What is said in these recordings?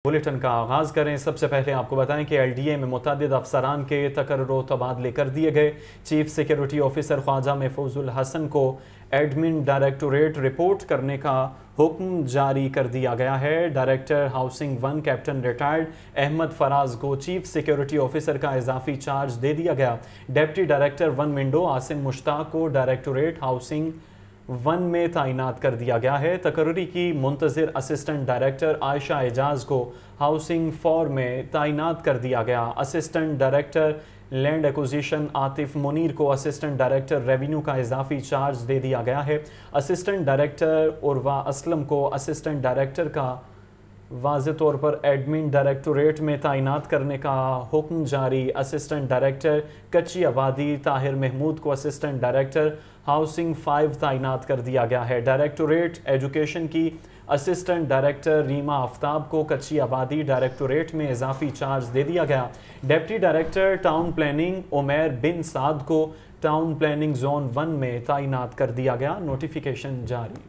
Bulletin का आगाज करें। सबसे पहले आपको बताएं कि LDA में मुतअद्दिद अफसरान के तकर्रुर तबादले कर दिए गए। Chief security officer Khwaja Mahfuzul Hasan को एडमिन डायरेक्टोरेट रिपोर्ट करने का हुक्म जारी कर दिया गया है। Director housing 1 captain retired Ahmed Faraz को चीफ सिक्योरिटी ऑफिसर का इजाफी चार्ज दे दिया गया। Deputy director 1 window Asim Mushtaq को डायरेक्टोरेट हाउसिंग 1 में तैनात कर दिया गया है। तकर्री की मुंतजिर असिस्टेंट डायरेक्टर आयशा एजाज को हाउसिंग 4 में तैनात कर दिया गया। Assistant director land acquisition Atif Munir को असिस्टेंट डायरेक्टर रेवेन्यू का इजाफी चार्ज दे दिया गया है। असिस्टेंट डायरेक्टर उर्वा असलम को असिस्टेंट डायरेक्टर का वाज़े तौर पर एडमिन डायरेक्टोरेट में तैनात करने का हुक्म जारी। असिस्टेंट डायरेक्टर कच्ची आबादी ताहिर महमूद को असिस्टेंट डायरेक्टर हाउसिंग 5 तैनात कर दिया गया है। डायरेक्टोरेट एजुकेशन की असिस्टेंट डायरेक्टर रीमा आफ्ताब को कच्ची आबादी डायरेक्टोरेट में इजाफी चार्ज दे दिया गया। Deputy director town planning Umair bin Saad को टाउन प्लानिंग जोन 1 में तैनात कर दिया गया। नोटिफिकेशन जारी।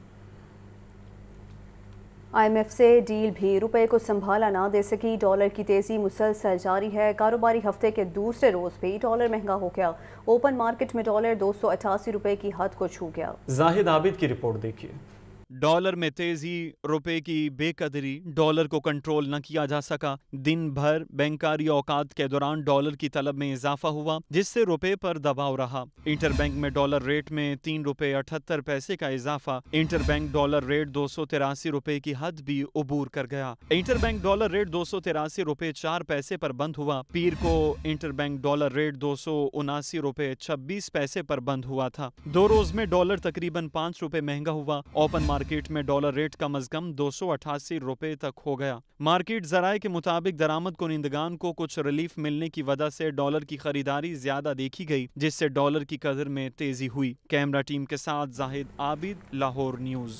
IMF से डील भी रुपए को संभाला ना दे सकी। डॉलर की तेजी मुसलसल जारी है। कारोबारी हफ्ते के दूसरे रोज भी डॉलर महंगा हो गया। ओपन मार्केट में डॉलर 288 रुपए की हद को छू गया। जाहिद आबिद की रिपोर्ट देखिए। डॉलर में तेजी, रुपए की बेकदरी, डॉलर को कंट्रोल न किया जा सका। दिन भर बैंकारी औकात के दौरान डॉलर की तलब में इजाफा हुआ, जिससे रुपए पर दबाव रहा। इंटरबैंक में डॉलर रेट में 3 रुपए 78 पैसे का इजाफा। इंटरबैंक डॉलर रेट 283 रुपए की हद भी उबूर कर गया। इंटरबैंक डॉलर रेट 283 रुपए 4 पैसे पर बंद हुआ। पीर को इंटरबैंक डॉलर रेट 279 रुपए 26 पैसे पर बंद हुआ था। 2 रोज में डॉलर तकरीबन 5 रुपए महंगा हुआ। ओपन मार्केट में डॉलर रेट कम अज कम 288 रुपए तक हो गया। मार्केट जराए के मुताबिक दरामद कुनिंदगान को कुछ रिलीफ मिलने की वजह से डॉलर की खरीदारी ज्यादा देखी गई, जिससे डॉलर की कदर में तेजी हुई। कैमरा टीम के साथ जाहिद आबिद, लाहौर न्यूज़।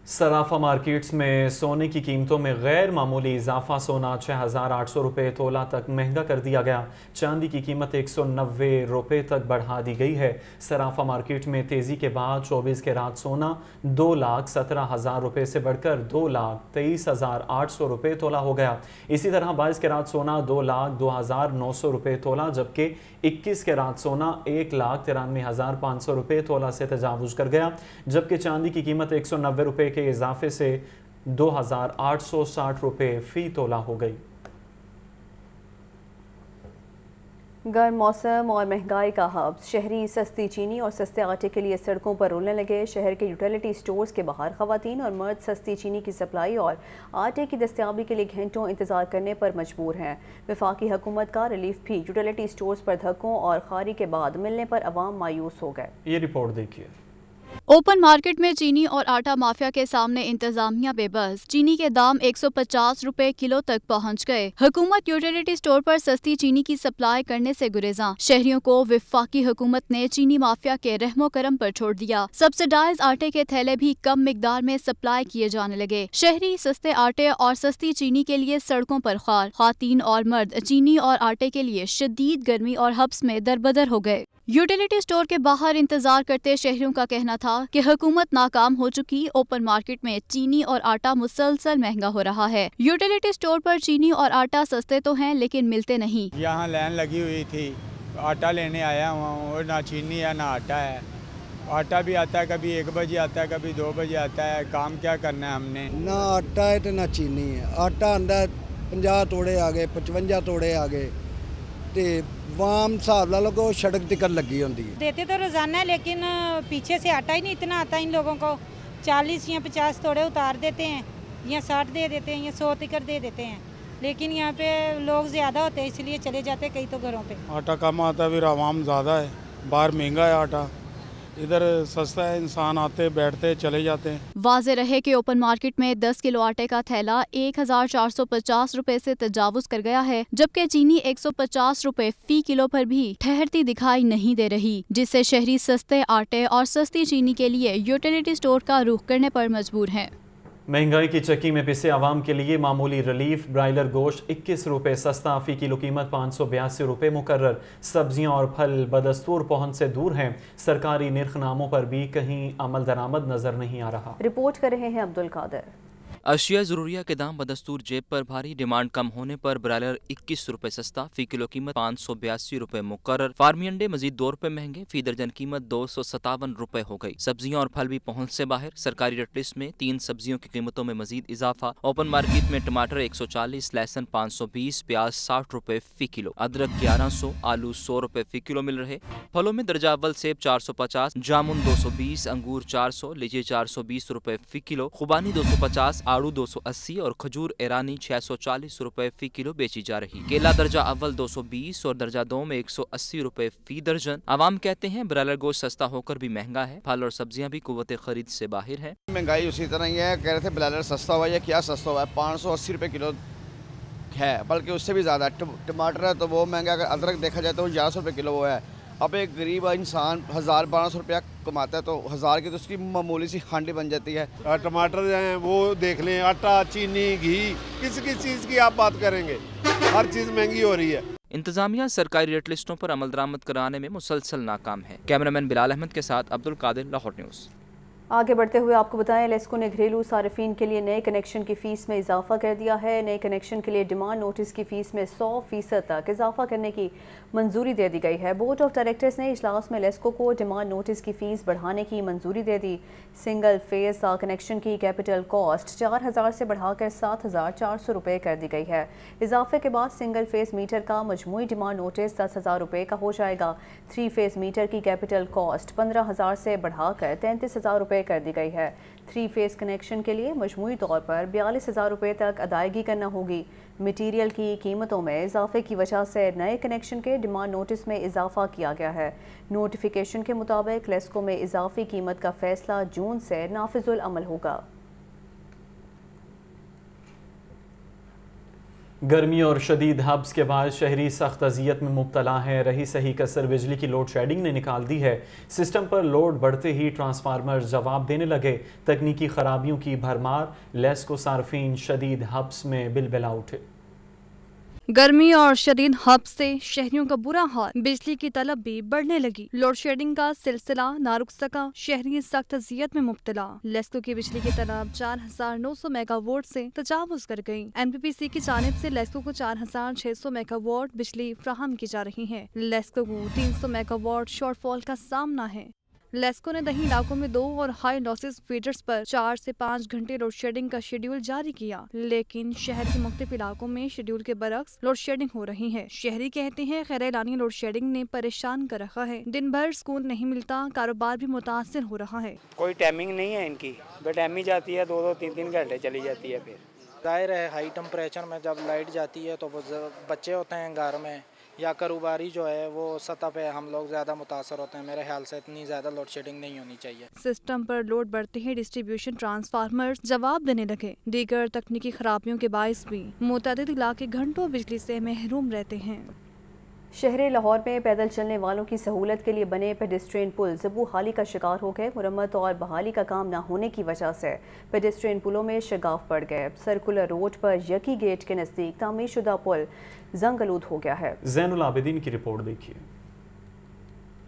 सराफा मार्केट्स में सोने की कीमतों में गैर मामूली इजाफा। सोना 6,800 रुपये तोला तक महंगा कर दिया गया। चांदी की कीमत 190 रुपये तक बढ़ा दी गई है। सराफा मार्केट में तेज़ी के बाद 24 कैरात सोना 2,17,000 रुपये से बढ़कर 2,23,800 रुपये तोला हो गया। इसी तरह 22 कैरात सोना 2,02,900 रुपये तोला, जबकि 21 कैरात सोना 1,93,500 रुपये तोला से तजावुज़ कर गया। जबकि चांदी की कीमत 190 रुपये के इजाफे से 2,860 रुपये फी तोला हो गई। गर्म मौसम और महंगाई का हब्स। शहरी सस्ती चीनी और सस्ते आटे के लिए सड़कों पर रुलने लगे। शहर के यूटिलिटी स्टोर्स के बाहर खवातीन और मर्द सस्ती चीनी की सप्लाई और आटे की दस्तयाबी के लिए घंटों इंतजार करने पर मजबूर हैं। वफाकी हुकूमत का रिलीफ भी यूटिलिटी स्टोर्स पर धक्कों और खारी के बाद मिलने पर अवाम मायूस हो गए। ये रिपोर्ट देखिए। ओपन मार्केट में चीनी और आटा माफिया के सामने इंतजामिया बेबस। चीनी के दाम 150 रुपए किलो तक पहुंच गए। हुकूमत यूटिलिटी स्टोर पर सस्ती चीनी की सप्लाई करने से गुरेजा। शहरियों को वफाकी हुकूमत ने चीनी माफिया के रहमो करम पर छोड़ दिया। सब्सिडाइज आटे के थैले भी कम मिकदार में सप्लाई किए जाने लगे। शहरी सस्ते आटे और सस्ती चीनी के लिए सड़कों पर ख्वाल। खातीन और मर्द चीनी और आटे के लिए शदीद गर्मी और हब्स में दरबदर हो गए। यूटिलिटी स्टोर के बाहर इंतजार करते शहरियों का कहना था कि हुकूमत नाकाम हो चुकी। ओपन मार्केट में चीनी और आटा मुसलसल महंगा हो रहा है। यूटिलिटी स्टोर पर चीनी और आटा सस्ते तो हैं, लेकिन मिलते नहीं। यहाँ लाइन लगी हुई थी, आटा लेने आया हुआ हूँ और ना चीनी है ना आटा है। आटा भी आता है, कभी 1 बजे आता है, कभी 2 बजे आता है। काम क्या करना है हमने? ना आटा है तो ना चीनी है। आटा आंदा 50 तोड़े आ गए, 55 तोड़े आ गए, तो वाम हिसाब ला लो सड़क टिकट लगी होती है। देते तो रोजाना है, लेकिन पीछे से आटा ही नहीं इतना आता इन लोगों को। 40 या 50 तोड़े उतार देते हैं, या 60 दे देते हैं, या 100 टिकट दे देते हैं। लेकिन यहाँ पे लोग ज़्यादा होते हैं, इसलिए चले जाते हैं कई तो घरों पे। आटा कम आता है, फिर आवाम ज़्यादा है। बाहर महंगा है आटा, इधर सस्ता है, इंसान आते बैठते चले जाते हैं। वाज़े रहे कि ओपन मार्केट में 10 किलो आटे का थैला 1,450 रुपए से तजावुज कर गया है, जबकि चीनी 150 रुपए फी किलो पर भी ठहरती दिखाई नहीं दे रही, जिससे शहरी सस्ते आटे और सस्ती चीनी के लिए यूटिलिटी स्टोर का रुख करने पर मजबूर हैं। महंगाई की चक्की में पिसे आवाम के लिए मामूली रिलीफ। ब्रायलर गोश्त 21 रुपये सस्ता, फी किलो कीमत 582 रुपये मुकर्रर। सब्जियां और फल बदस्तूर पहुंच से दूर हैं। सरकारी निर्खनामों पर भी कहीं अमल दरामद नजर नहीं आ रहा। रिपोर्ट कर रहे हैं अब्दुल कादर। अशिया ज़रूरिया के दाम बदस्तूर जेब पर भारी। डिमांड कम होने पर ब्रायलर 21 रुपए सस्ता, फी किलो कीमत 582 रुपए मुकर्रर। फार्मी अंडे मजीद 2 रुपए महंगे, फी दर्जन कीमत 257 रुपए हो गई। सब्जियां और फल भी पहुंच से बाहर। सरकारी रेट लिस्ट में 3 सब्जियों की कीमतों में मजीद इजाफा। ओपन मार्केट में टमाटर 140, लहसुन 520, प्याज 60 रुपए फी किलो, अदरक 1100, आलू 100 रुपए फी किलो मिल रहे। फलों में दर्जा अव्वल सेब 450, जामुन 220, अंगूर 400, लीची 420 रुपए फी किलो, खुबानी 250, आड़ू 280 और खजूर ईरानी 640 रुपए फी किलो बेची जा रही। केला दर्जा अव्वल 220 और दर्जा 2 में 180 रुपए फी दर्जन। आवाम कहते हैं ब्रायलर गोश्त सस्ता होकर भी महंगा है। फल और सब्जियां भी कुव्वत खरीद से बाहर है। महंगाई उसी तरह ही है। कह रहे थे ब्रायलर सस्ता हुआ है, क्या सस्ता हुआ है, 580 रुपए किलो है, बल्कि उससे भी ज़्यादा। टमाटर है तो वो महंगा, अगर अदरक देखा जाए तो 1100 रुपये किलो वो है। अब एक गरीब इंसान 1000-1200 रुपया कमाता है तो 1000 की तो उसकी मामूली सी हांडी बन जाती है। टमाटर जो हैं वो देख लें, आटा, चीनी, घी, किस किस चीज़ की आप बात करेंगे, हर चीज़ महंगी हो रही है। इंतजामिया सरकारी रेट लिस्टों पर अमल दरामद कराने में मुसलसल नाकाम है। कैमरामैन बिलाल अहमद के साथ अब्दुल कादिर, लाहौर न्यूज़। आगे बढ़ते हुए आपको बताएं, लेस्को ने घरेलू सार्फिन के लिए नए कनेक्शन की फ़ीस में इजाफा कर दिया है। नए कनेक्शन के लिए डिमांड नोटिस की फ़ीस में 100% तक इजाफा करने की मंजूरी दे दी गई है। बोर्ड ऑफ डायरेक्टर्स ने इजलास में लेस्को को डिमांड नोटिस की फ़ीस बढ़ाने की मंजूरी दे दी। सिंगल फेज कनेक्शन की कैपिटल कॉस्ट 4000 से बढ़ाकर 7400 रुपये कर दी गई है। इजाफे के बाद सिंगल फेज मीटर का मजमूई डिमांड नोटिस 10,000 रुपये का हो जाएगा। 3 फेज मीटर की कैपिटल कॉस्ट 15,000 से बढ़ाकर 33,000 रुपये कर दी गई है। 3 फेज कनेक्शन के लिए मजमूई तौर पर 42,000 रुपये तक अदायगी करना होगी। मटीरियल की कीमतों में इजाफे की वजह से नए कनेक्शन के डिमांड नोटिस में इजाफा किया गया है। नोटिफिकेशन के मुताबिक लेस्को में इजाफी कीमत का फैसला जून से नाफिजुल अमल होगा। गर्मी और शदीद हब्स के बाद शहरी सख्त अजियत में मुब्तला हैं। रही सही कसर बिजली की लोड शेडिंग ने निकाल दी है। सिस्टम पर लोड बढ़ते ही ट्रांसफार्मर जवाब देने लगे। तकनीकी खराबियों की भरमार, लेस्को सार्फिन शदीद हब्स में बिलबिला उठे। गर्मी और शदीद हब से शहरियों का बुरा हाल, बिजली की तलब भी बढ़ने लगी। लोड शेडिंग का सिलसिला ना रुक सका, शहरी सख्त अजियत में मुब्तला। लेस्को की बिजली की तलब 4900 मेगावाट से तजावुज कर गई। NPPC की जानिब से लेस्को को 4600 मेगावाट बिजली फ्राहम की जा रही है। लेस्को को 300 मेगावाट शॉर्टफॉल का सामना है। लेस्को ने दही इलाकों में 2 और हाई लॉसेस फीडर्स पर 4 से 5 घंटे लोड शेडिंग का शेड्यूल जारी किया, लेकिन शहर के मुख्तलिफ इलाकों में शेड्यूल के बरक्स लोड शेडिंग हो रही है। शहरी कहते हैं खैर एलानी लोड शेडिंग ने परेशान कर रखा है। दिन भर सुकून नहीं मिलता, कारोबार भी मुतासिर हो रहा है। कोई टाइमिंग नहीं है इनकी, बेटाइमी जाती है 2-2, 3-3 घंटे चली जाती है। फिर जाहिर है हाई टेम्परेचर में जब लाइट जाती है तो वो बच्चे होते हैं घर में या कारोबारी जो है वो सतह पे हम लोग ज़्यादा मुतासर होते हैं। मेरे ख्याल से इतनी ज़्यादा लोड शेडिंग नहीं होनी चाहिए। सिस्टम पर लोड बढ़ते ही डिस्ट्रीब्यूशन ट्रांसफार्मर्स जवाब देने लगे। दीगर तकनीकी खराबियों के बायस भी मुतअद्दिद इलाके घंटों बिजली से महरूम रहते हैं। शहर लाहौर में पैदल चलने वालों की सहूलत के लिए बने पेडेस्ट्रियन पुल ज़बू हाली का शिकार हो गए। मुरम्मत और बहाली का काम न होने की वजह से पेडेस्ट्रियन पुलों में शगाफ पड़ गए। सर्कुलर रोड पर यकी गेट के नज़दीक तामीरशुदा पुल जंग-आलूद हो गया है। ज़ैनुल आबिदीन की रिपोर्ट देखिए।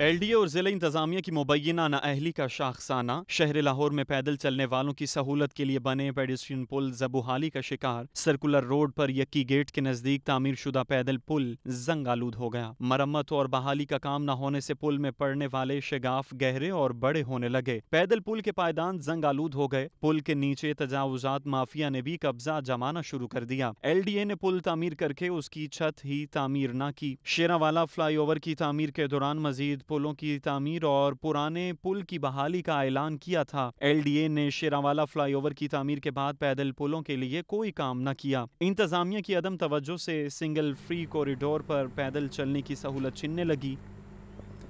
LDA और ज़िला इंतज़ामिया की मुबैना नाअहली का शाखसाना शहर लाहौर में पैदल चलने वालों की सहूलत के लिए बने पेडेस्ट्रियन पुल ज़बूहाली का शिकार। सर्कुलर रोड पर यक्की गेट के नज़दीक तामीर शुदा पैदल पुल जंग आलूद हो गया। मरम्मत और बहाली का काम न होने से पुल में पड़ने वाले शगाफ गहरे और बड़े होने लगे। पैदल पुल के पायदान जंग आलूद हो गए। पुल के नीचे तजावुजात माफिया ने भी कब्जा जमाना शुरू कर दिया। LDA ने पुल तामीर करके उसकी छत ही तामीर न की। शेरावाला फ्लाईओवर की तामीर के दौरान मजीद पुलों की तामीर और पुराने पुल की बहाली का ऐलान किया था। LDA ने शेरावाला फ्लाईओवर की तामीर के बाद पैदल पुलों के लिए कोई काम न किया। इंतजामिया की अदम तवज्जो से सिंगल फ्री कॉरिडोर पर पैदल चलने की सहूलत छिनने लगी।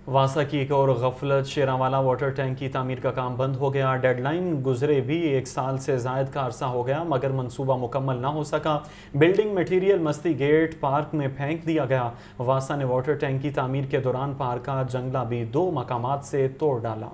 वासा की एक और गफलत, शेरावाला वाटर टैंक की तामीर का काम बंद हो गया। डेडलाइन गुजरे भी 1 साल से जायद का अरसा हो गया मगर मंसूबा मुकम्मल ना हो सका। बिल्डिंग मटीरियल मस्ती गेट पार्क में फेंक दिया गया। वासा ने वाटर टैंक की तामीर के दौरान पार्क का जंगला भी 2 मकामात से तोड़ डाला।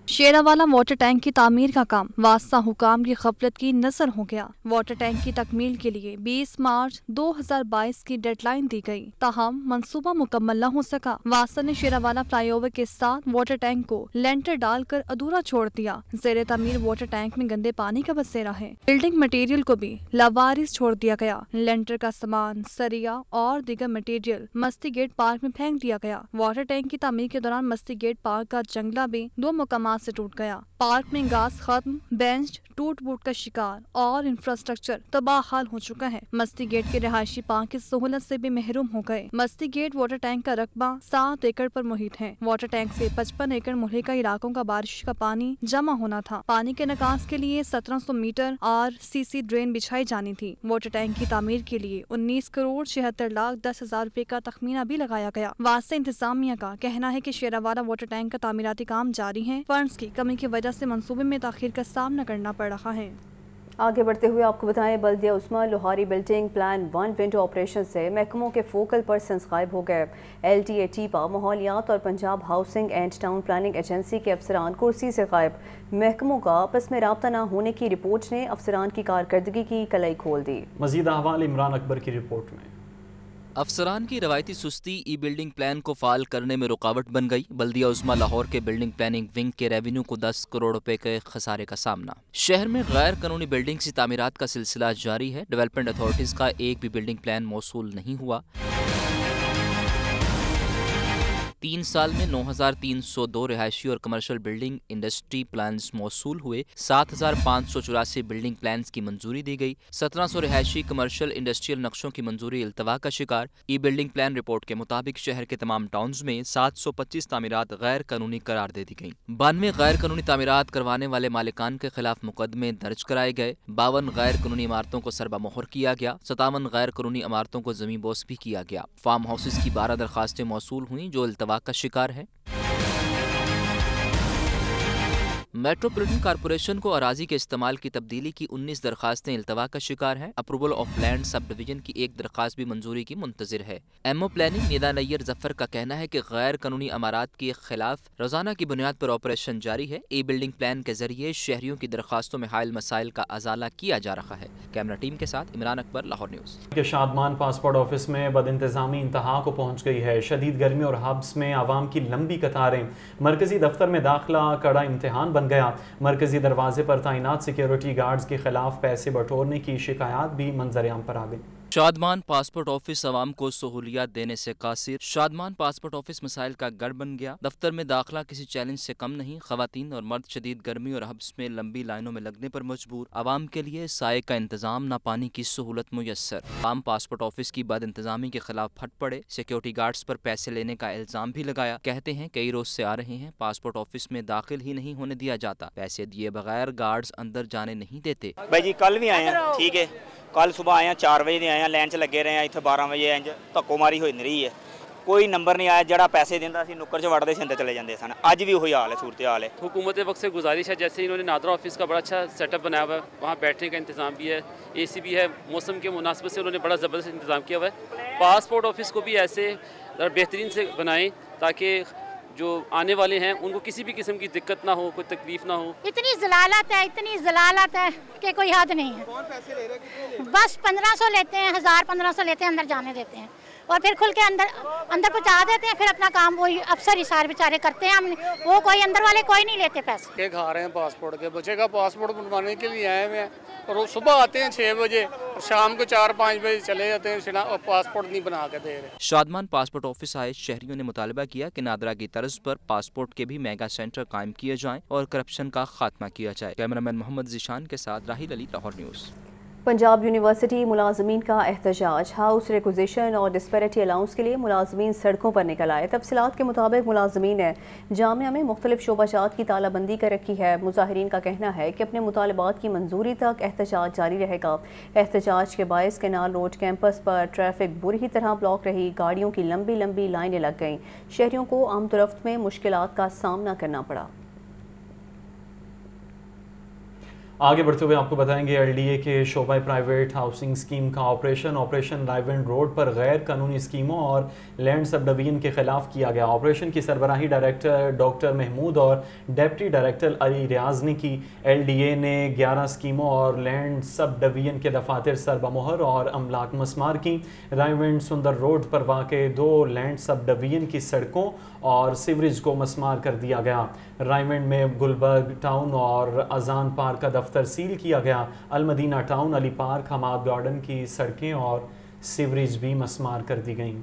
शेरावाला वाटर टैंक की तामीर का काम वास्ता हुकाम की गफलत की नजर हो गया। वाटर टैंक की तकमील के लिए 20 मार्च 2022 की डेडलाइन दी गई, ताहम मंसूबा मुकम्मल न हो सका। वास्ता ने शेरावाला फ्लाईओवर के साथ वाटर टैंक को लेंटर डालकर अधूरा छोड़ दिया। ज़ेरे तामीर वाटर टैंक में गंदे पानी का बसेरा है। बिल्डिंग मटेरियल को भी लावारिस छोड़ दिया गया। लेंटर का सामान, सरिया और दीगर मटेरियल मस्ती गेट पार्क में फेंक दिया गया। वाटर टैंक की तामीर के दौरान मस्ती गेट पार्क का जंगला भी 2 मुकामात से टूट गया। पार्क में घास खत्म, बेंच टूट फूट का शिकार और इंफ्रास्ट्रक्चर तबाह हाल हो चुका है। मस्ती गेट के रिहायशी पार्क की सहूलत से भी महरूम हो गए। मस्ती गेट वाटर टैंक का रकबा 7 एकड़ पर मुहित है। वाटर टैंक से 55 एकड़ मुहल्लिका इलाकों का बारिश का पानी जमा होना था। पानी के निकास के लिए 1700 मीटर RCC ड्रेन बिछाई जानी थी। वाटर टैंक की तामीर के लिए 19 करोड़ 76 लाख 10 हजार रुपए का तखमीना भी लगाया गया। वास्ता इंतजामिया का कहना है कि शेरावाला वाटर टैंक का तामीराती काम जारी है। फंड्स की कमी की वजह से मंसूबे में ताखीर का सामना करना पड़ रहा है। आगे बढ़ते हुए आपको बताएं, बल्दिया उस्मा लोहारी बिल्डिंग प्लान 1 विंडो ऑपरेशन से महकमों के फोकल पर्सन्स गायब हो गए। LTA टीपा, माहौलियात और Punjab housing and town planning agency के अफसरान कुर्सी से गायब। महकमों का आपस में राब्ता न होने की रिपोर्ट ने अफसरान की कारकर्दगी की कलई खोल दी। मजीद अहवाल इमरान अकबर की रिपोर्ट में। अफसरान की रवायती सुस्ती ई बिल्डिंग प्लान को फाल करने में रुकावट बन गई। बल्दिया उस्मा लाहौर के बिल्डिंग प्लानिंग विंग के रेवेन्यू को 10 करोड़ रुपए के खसारे का सामना। शहर में गैर कानूनी बिल्डिंग की तामीरात का सिलसिला जारी है। डेवलपमेंट अथॉरिटीज का एक भी बिल्डिंग प्लान मौसूल नहीं हुआ। 3 साल में 9,302 रिहायशी और कमर्शियल बिल्डिंग इंडस्ट्री प्लान्स मौसूल हुए। 7,584 बिल्डिंग प्लान्स की मंजूरी दी गई। 1700 रिहायशी कमर्शियल इंडस्ट्रियल नक्शों की मंजूरी इल्तवा का शिकार। ई बिल्डिंग प्लान रिपोर्ट के मुताबिक शहर के तमाम टाउन्स में 725 तामीरात गैर कानूनी करार दे दी गई। 92 गैर कानूनी तामीरात करवाने वाले मालिकान के खिलाफ मुकदमे दर्ज कराए गए। 52 गैर कानूनी इमारतों को सरबमोहर किया गया। 57 गैर कानूनी इमारतों को जमीन बोस भी किया गया। फार्म हाउसेस की 12 दरखास्तें मौसूल हुई जो इल्तवा का शिकार है। मेट्रोपॉलिटन कॉर्पोरेशन को अराजी के इस्तेमाल की तब्दीली की 19 दरखास्तें इल्तवा का शिकार हैं। Approval of land sub division की 1 दरखास्त भी मंजूरी की मुंतजिर है। एमओ प्लानिंग निदा नैयर जफर का कहना है कि गैर कानूनी अमारात के खिलाफ रोजाना की बुनियाद पर ऑपरेशन जारी है। ई बिल्डिंग प्लान के जरिए शहरियों की दरखास्तों में हायल मसाइल का अजाला किया जा रहा है। कैमरा टीम के साथ Imran Akbar, Lahore news. Shadman passport office में बदइंतजामी इंतहा को पहुंच गई है। शदीद गर्मी और हब्स में आवाम की लंबी कतारें। मरकजी दफ्तर में दाखिला कड़ा इम्तिहान बन गया। मरकजी दरवाजे पर तैनात सिक्योरिटी गार्ड्स के खिलाफ पैसे बटोरने की शिकायत भी मंजर-ए-आम पर आ गई। शादमान पासपोर्ट ऑफिस आवाम को सहूलियात देने से कासिर। शादमान पासपोर्ट ऑफिस मसाइल का गढ़ बन गया। दफ्तर में दाखिला किसी चैलेंज से कम नहीं। खवातीन और मर्द शदीद गर्मी और हब्स में लंबी लाइनों में लगने पर मजबूर। आवाम के लिए साए का इंतजाम, न पानी की सहूलत मुयस्सर। आवाम पासपोर्ट ऑफिस की बद इंतजामी के खिलाफ फट पड़े। सिक्योरिटी गार्ड्स पर पैसे लेने का इल्जाम भी लगाया। कहते हैं कई रोज से आ रहे हैं, पासपोर्ट ऑफिस में दाखिल ही नहीं होने दिया जाता। पैसे दिए बगैर गार्ड्स अंदर जाने नहीं देते। भाई जी कल भी आए हैं, ठीक है, कल सुबह आए हैं 4 बजे आए हैं, लाइन 'ਚ ਲੱਗੇ ਰਹੇ हैं, इतने 12 बजे इंज धक्को मारी हो रही है। कोई नंबर नहीं आया। जड़ा पैसे देंदा सी नुक्कर 'ਚ वड़ते सी अंदर चले जाते सन। अज भी वही हाल है, सूरत हाल है। हुकूमत वक्त से गुजारिश है, जैसे इन्होंने नादरा ऑफिस का बड़ा अच्छा सेटअप बनाया हुआ है, वहाँ बैठने का इंतज़ाम भी है, AC भी है। मौसम के मुनासिबत से उन्होंने बड़ा ज़बरदस्त इंतज़ाम किया हुआ है। पासपोर्ट ऑफिस को भी ऐसे बेहतरीन से बनाएं ताकि जो आने वाले हैं उनको किसी भी किस्म की दिक्कत ना हो, कोई तकलीफ ना हो। इतनी जलालत है कि कोई हद नहीं है। कौन पैसे ले रहे हैं? बस 1500 लेते हैं, 1000-1500 लेते हैं, अंदर जाने देते हैं और फिर खुल के अंदर पहुँचा देते हैं। फिर अपना काम वही अफसर ही सारे बेचारे करते हैं। हम वो कोई अंदर वाले कोई नहीं लेते पैसे। के खा रहे हैं पासपोर्ट के, बच्चे का पासपोर्ट बनवाने के लिए आए हुए हैं और वो सुबह आते हैं 6 बजे और शाम को 4-5 बजे चले जाते हैं और पासपोर्ट नहीं बना के दे रहे। शादमान पासपोर्ट ऑफिस आए शहरियों ने मुतालबा किया कि नादरा की तर्ज पर पासपोर्ट के भी मेगा सेंटर कायम किए जाएं और करप्शन का खात्मा किया जाए। कैमरामैन मोहम्मद जिशान के साथ राहिल अली, लाहौर न्यूज़। पंजाब यूनिवर्सिटी मुलाजमीन का एहतजाज। हाउस रिक्विजिशन और डिस्पैरिटी अलाउंस के लिए मुलाजमीन सड़कों पर निकल आए। तफसीलात के मुताबिक मुलाजमीन ने जामिया में मुख्तलिफ शोबाजात की तालाबंदी कर रखी है। मुजाहिरीन का कहना है कि अपने मुतालबात की मंजूरी तक एहतजाज जारी रहेगा। एहतजाज के बायस कैनाल रोड कैंपस पर ट्रैफिक बुरी तरह ब्लॉक रही। गाड़ियों की लंबी लंबी लाइनें लग गईं। शहरियों को आमदोरफ्त में मुश्किलात का सामना करना पड़ा। आगे बढ़ते हुए आपको बताएंगे एलडीए के शोबा प्राइवेट हाउसिंग स्कीम का ऑपरेशन रायविंड रोड पर गैर कानूनी स्कीमों और लैंड सब डिवीजन के खिलाफ किया गया। ऑपरेशन की सरबराही डायरेक्टर डॉक्टर महमूद और डिप्टी डायरेक्टर अली रियाज ने की। एलडीए ने 11 स्कीमों और लैंड सब डिवीजन के दफातर सरबमोहर और अमलाक मस्मार की। रायविंड सुंदर रोड पर वाक़ 2 लैंड सब डिवीजन की सड़कों और सीवरेज को मस्मार कर दिया गया। रायविंड में गुलबर्ग टाउन और अजान पार्क का दफ्तर सील किया गया। Almadina town, Ali park, Hammad garden की सड़कें और सीवरेज भी मस्मार कर दी गईं।